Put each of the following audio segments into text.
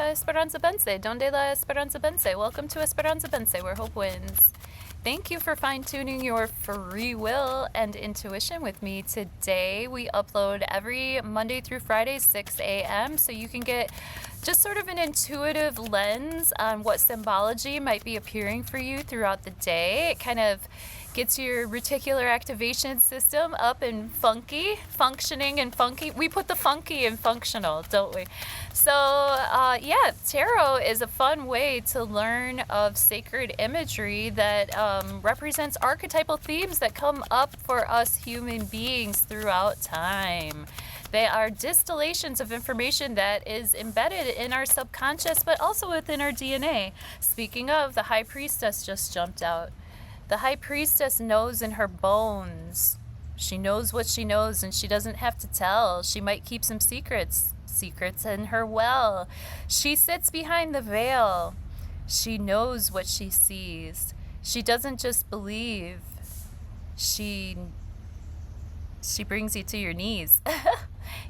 Esperanza Bense. Donde la Esperanza Bense. Welcome to Esperanza Bense, where hope wins. Thank you for fine-tuning your free will and intuition with me today. We upload every Monday through Friday, 6 a.m., so you can get just sort of an intuitive lens on what symbology might be appearing for you throughout the day. It kind of gets your reticular activation system up and functioning and funky. We put the funky in functional, don't we? So yeah, tarot is a fun way to learn of sacred imagery that represents archetypal themes that come up for us human beings throughout time. They are distillations of information that is embedded in our subconscious, but also within our DNA. Speaking of, the High Priestess just jumped out. The High Priestess knows in her bones. She knows what she knows, and she doesn't have to tell. She might keep some secrets in her well. She sits behind the veil. She knows what she sees. She doesn't just believe. She brings you to your knees.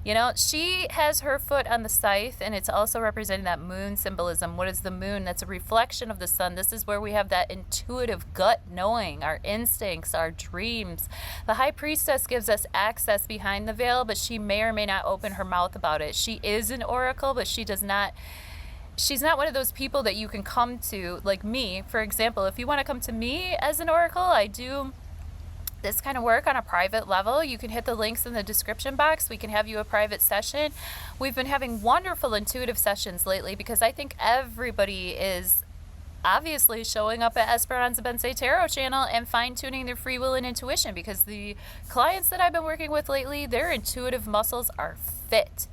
You know, she has her foot on the scythe, and it's also representing that moon symbolism. What is the moon? That's a reflection of the sun. This is where we have that intuitive gut knowing, our instincts, our dreams. The High Priestess gives us access behind the veil, but she may or may not open her mouth about it. She is an oracle, but she does not. She's not one of those people that you can come to, like me, for example. If you want to come to me as an oracle, I do this kind of work on a private level. You can hit the links in the description box. We can have you a private session. We've been having wonderful intuitive sessions lately because I think everybody is obviously showing up at Esperanza Bense Tarot channel and fine-tuning their free will and intuition, because the clients that I've been working with lately, their intuitive muscles are fit.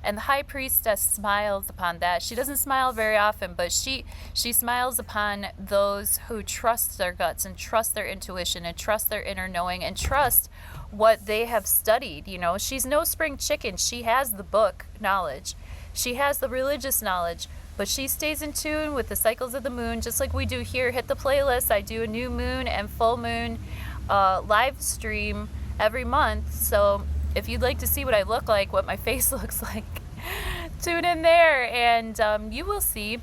And the High Priestess smiles upon that. She doesn't smile very often, but she smiles upon those who trust their guts and trust their intuition and trust their inner knowing and trust what they have studied. You know, she's no spring chicken. She has the book knowledge. She has the religious knowledge, but she stays in tune with the cycles of the moon, just like we do here. Hit the playlist. I do a new moon and full moon live stream every month. So if you'd like to see what I look like, what my face looks like, tune in there, and you will see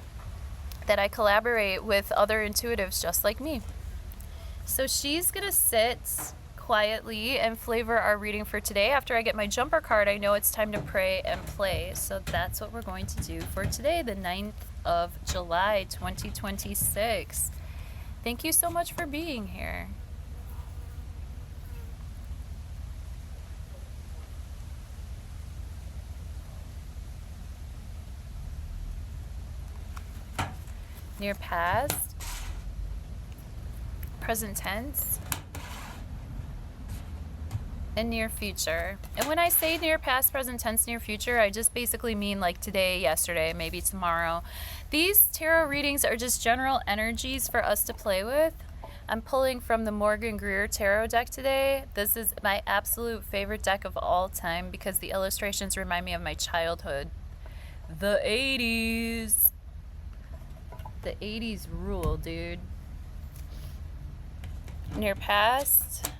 that I collaborate with other intuitives just like me. So she's going to sit quietly and flavor our reading for today. After I get my jumper card, I know it's time to pray and play. So that's what we're going to do for today, the 9th of July, 2026. Thank you so much for being here. Near past, present tense, and near future. And when I say near past, present tense, near future, I just basically mean like today, yesterday, maybe tomorrow. These tarot readings are just general energies for us to play with. I'm pulling from the Morgan Greer Tarot deck today. This is my absolute favorite deck of all time because the illustrations remind me of my childhood. The 80s. The 80s rule, dude. Near past,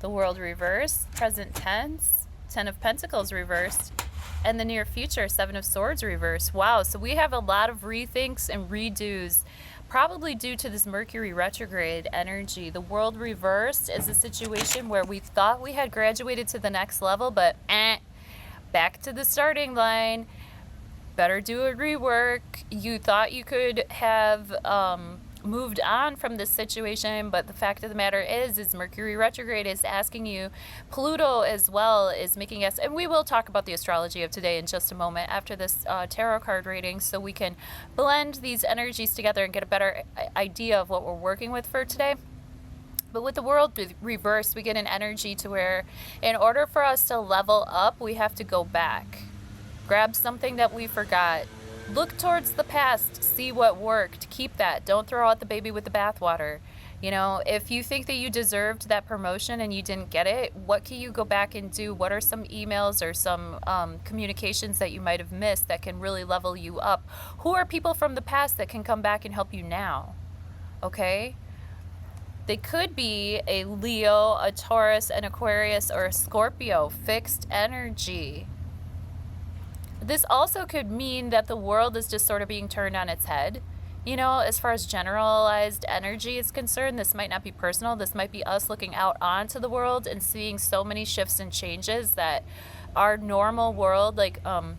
the world reversed, present tense, 10 of Pentacles reversed, and the near future, 7 of Swords reversed. Wow, so we have a lot of rethinks and redos, probably due to this Mercury retrograde energy. The world reversed is a situation where we thought we had graduated to the next level, but back to the starting line. Better do a rework. You thought you could have moved on from this situation, but the fact of the matter is Mercury retrograde is asking you. Pluto as well is making us, and we will talk about the astrology of today in just a moment after this tarot card reading, so we can blend these energies together and get a better idea of what we're working with for today. But with the world reversed, we get an energy to where in order for us to level up, we have to go back. Grab something that we forgot. Look towards the past. See what worked. Keep that. Don't throw out the baby with the bathwater. You know, if you think that you deserved that promotion and you didn't get it, what can you go back and do? What are some emails or some communications that you might have missed that can really level you up? Who are people from the past that can come back and help you now? Okay? They could be a Leo, a Taurus, an Aquarius, or a Scorpio. Fixed energy. this also could mean that the world is just sort of being turned on its head. You know, as far as generalized energy is concerned, this might not be personal. This might be us looking out onto the world and seeing so many shifts and changes that our normal world, like, and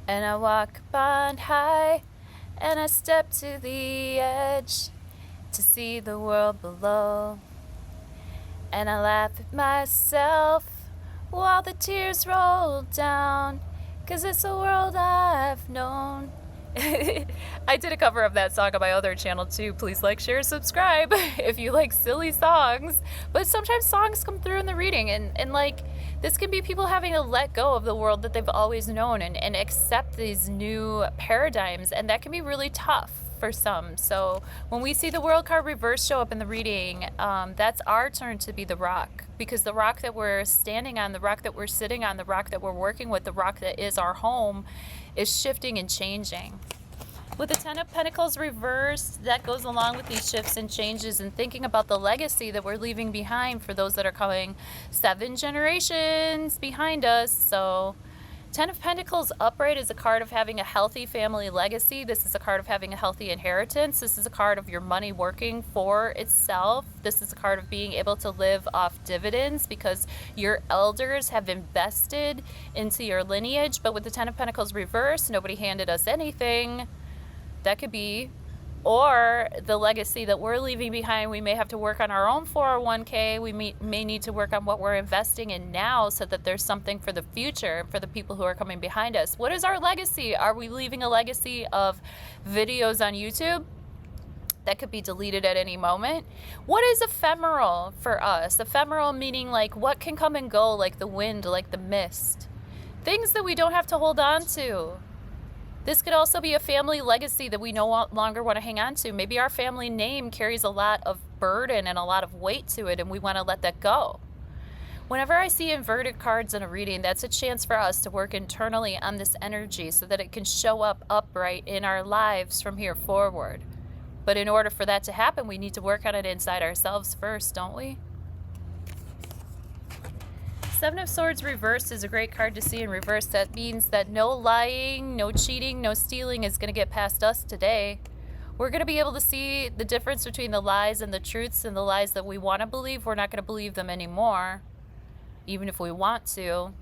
I walk on high and I step to the edge to see the world below. And I laugh at myself while the tears roll down, 'cause it's a world I've known. I did a cover of that song on my other channel too. Please like, share, subscribe if you like silly songs. But sometimes songs come through in the reading, and like, this can be people having to let go of the world that they've always known and accept these new paradigms, and that can be really tough for some. So when we see the world card reverse show up in the reading, that's our turn to be the rock, because the rock that we're standing on, the rock that we're sitting on, the rock that we're working with, the rock that is our home is shifting and changing. With the Ten of Pentacles reversed, that goes along with these shifts and changes and thinking about the legacy that we're leaving behind for those that are coming 7 generations behind us. So Ten of Pentacles upright is a card of having a healthy family legacy. This is a card of having a healthy inheritance. This is a card of your money working for itself. This is a card of being able to live off dividends because your elders have invested into your lineage. But with the Ten of Pentacles reversed, nobody handed us anything. That could be, or the legacy that we're leaving behind, we may have to work on our own 401k. We may need to work on what we're investing in now so that there's something for the future for the people who are coming behind us. What is our legacy? Are we leaving a legacy of videos on YouTube that could be deleted at any moment? What is ephemeral for us? Ephemeral meaning like what can come and go, like the wind, like the mist. Things that we don't have to hold on to. This could also be a family legacy that we no longer want to hang on to. Maybe our family name carries a lot of burden and a lot of weight to it, and we want to let that go. Whenever I see inverted cards in a reading, that's a chance for us to work internally on this energy so that it can show up upright in our lives from here forward. But in order for that to happen, we need to work on it inside ourselves first, don't we? Seven of Swords reversed is a great card to see in reverse. That means that no lying, no cheating, no stealing is going to get past us today. We're going to be able to see the difference between the lies and the truths, and the lies that we want to believe, we're not going to believe them anymore, even if we want to.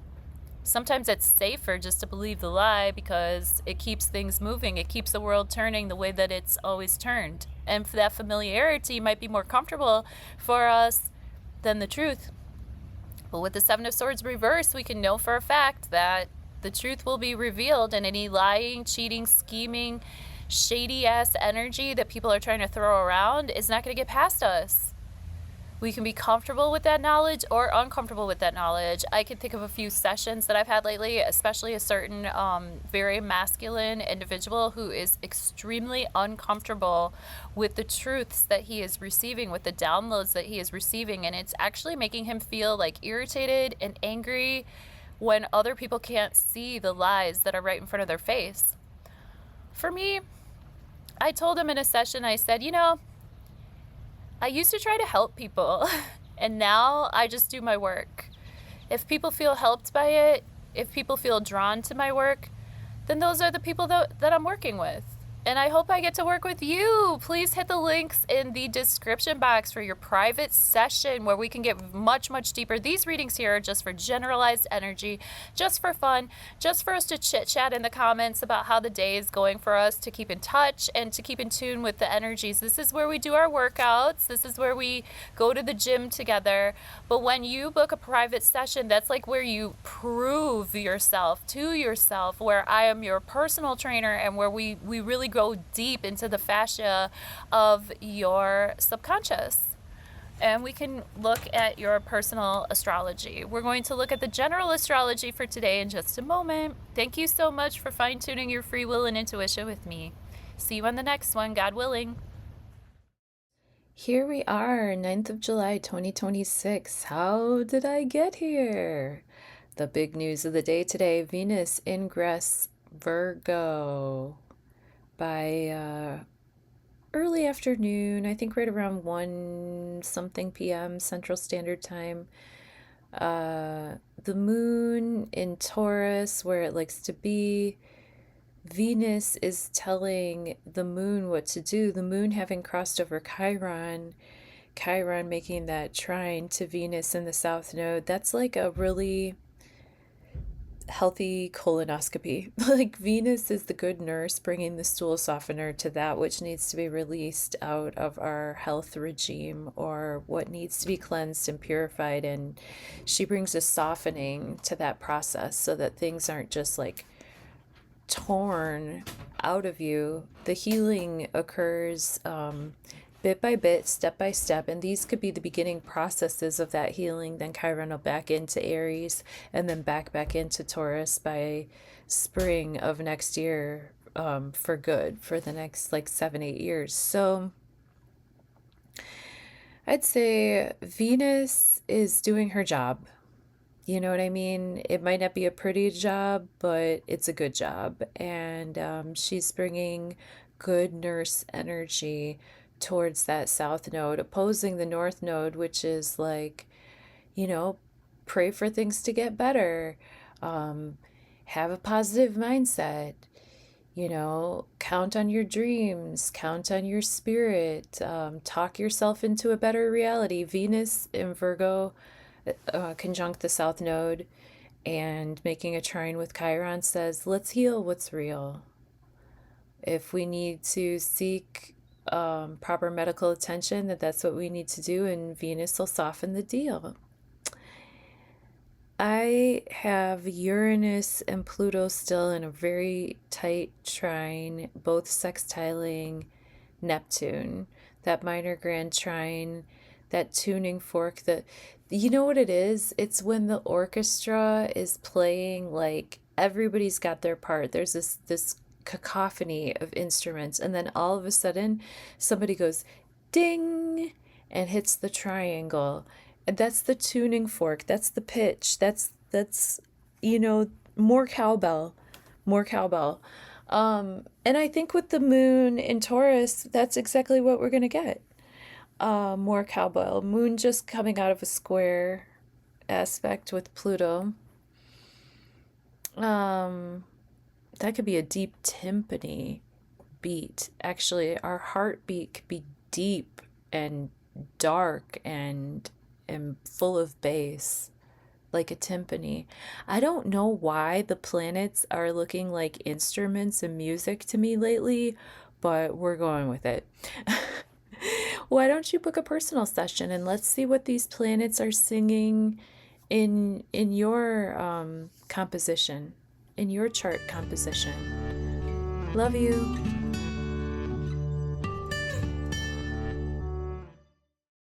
Sometimes it's safer just to believe the lie because it keeps things moving. It keeps the world turning the way that it's always turned. And that familiarity might be more comfortable for us than the truth. But with the Seven of Swords reversed, we can know for a fact that the truth will be revealed, and any lying, cheating, scheming, shady-ass energy that people are trying to throw around is not going to get past us. We can be comfortable with that knowledge or uncomfortable with that knowledge. I can think of a few sessions that I've had lately, especially a certain very masculine individual who is extremely uncomfortable with the truths that he is receiving, with the downloads that he is receiving, and it's actually making him feel like irritated and angry when other people can't see the lies that are right in front of their face. For me, I told him in a session, I said, you know, I used to try to help people, and now I just do my work. If people feel helped by it, if people feel drawn to my work, then those are the people that I'm working with. And I hope I get to work with you. Please hit the links in the description box for your private session where we can get much, much deeper. These readings here are just for generalized energy, just for fun, just for us to chit-chat in the comments about how the day is going for us, to keep in touch and to keep in tune with the energies. This is where we do our workouts. This is where we go to the gym together. But when you book a private session, that's like where you prove yourself to yourself, where I am your personal trainer and where we really go deep into the fascia of your subconscious. And we can look at your personal astrology. We're going to look at the general astrology for today in just a moment. Thank you so much for fine-tuning your free will and intuition with me. See you on the next one, God willing. Here we are, 9th of July, 2026. How did I get here? The big news of the day today, Venus ingress Virgo by early afternoon, I think right around 1 something p.m. Central Standard Time. The moon in Taurus, where it likes to be, Venus is telling the moon what to do. The moon having crossed over Chiron, Chiron making that trine to Venus in the south node, that's like a really healthy colonoscopy. Like Venus is the good nurse bringing the stool softener to that which needs to be released out of our health regime or what needs to be cleansed and purified. And she brings a softening to that process so that things aren't just like torn out of you. The healing occurs bit by bit, step by step, and these could be the beginning processes of that healing. Then Chiron will back into Aries and then back into Taurus by spring of next year, for good, for the next like 7-8 years. So I'd say Venus is doing her job. You know what I mean? It might not be a pretty job, but it's a good job. And she's bringing good nurse energy towards that south node, opposing the north node, which is like, you know, pray for things to get better, have a positive mindset, you know, count on your dreams, count on your spirit, talk yourself into a better reality. Venus in Virgo conjunct the south node and making a trine with Chiron says, let's heal what's real. If we need to seek proper medical attention, that's what we need to do, and Venus will soften the deal. I have Uranus and Pluto still in a very tight trine, both sextiling Neptune. That minor grand trine, that tuning fork, you know what it is? It's when the orchestra is playing, like everybody's got their part. There's this cacophony of instruments, and then all of a sudden somebody goes ding and hits the triangle. And that's the tuning fork, that's the pitch, that's you know, more cowbell, more cowbell. And I think with the moon in Taurus, that's exactly what we're gonna get. More cowbell. Moon just coming out of a square aspect with Pluto. That could be a deep timpani beat. Actually, our heartbeat could be deep and dark and full of bass, like a timpani. I don't know why the planets are looking like instruments and music to me lately, but we're going with it. Why don't you book a personal session and let's see what these planets are singing in your composition, in your chart composition. Love you.